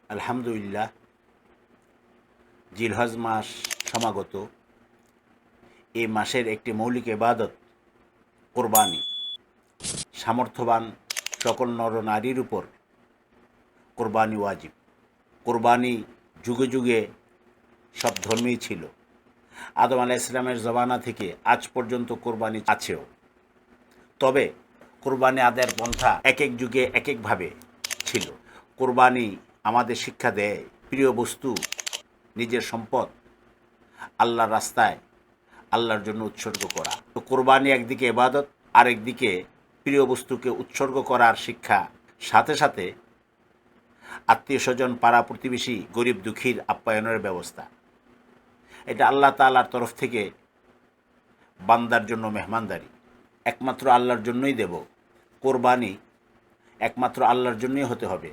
আলহামদুলিল্লাহ, জিলহজ মাস সমাগত। এই মাসের একটি মৌলিক ইবাদত কোরবানি। সামর্থ্যবান সকল নরনারীর উপর কোরবানি ওয়াজিব। কোরবানি যুগে যুগে সব ধর্মেই ছিল। আদম আলাইহিস সালামের জমানা থেকে আজ পর্যন্ত কোরবানি আছেও। তবে কোরবানি আদায়ের পন্থা এক এক যুগে এক একভাবে ছিল। কোরবানি আমাদের শিক্ষা দেয় প্রিয় বস্তু, নিজের সম্পদ আল্লাহর রাস্তায় আল্লাহর জন্য উৎসর্গ করা। তো কোরবানি একদিকে ইবাদত, আরেকদিকে প্রিয় বস্তুকে উৎসর্গ করার শিক্ষা, সাথে সাথে আত্মীয় স্বজন, পাড়া প্রতিবেশী, গরিব দুঃখীর আপ্যায়নের ব্যবস্থা। এটা আল্লাহ তাআলার তরফ থেকে বান্দার জন্য মেহমানদারি। একমাত্র আল্লাহর জন্যই দেব। কোরবানি একমাত্র আল্লাহর জন্যই হতে হবে।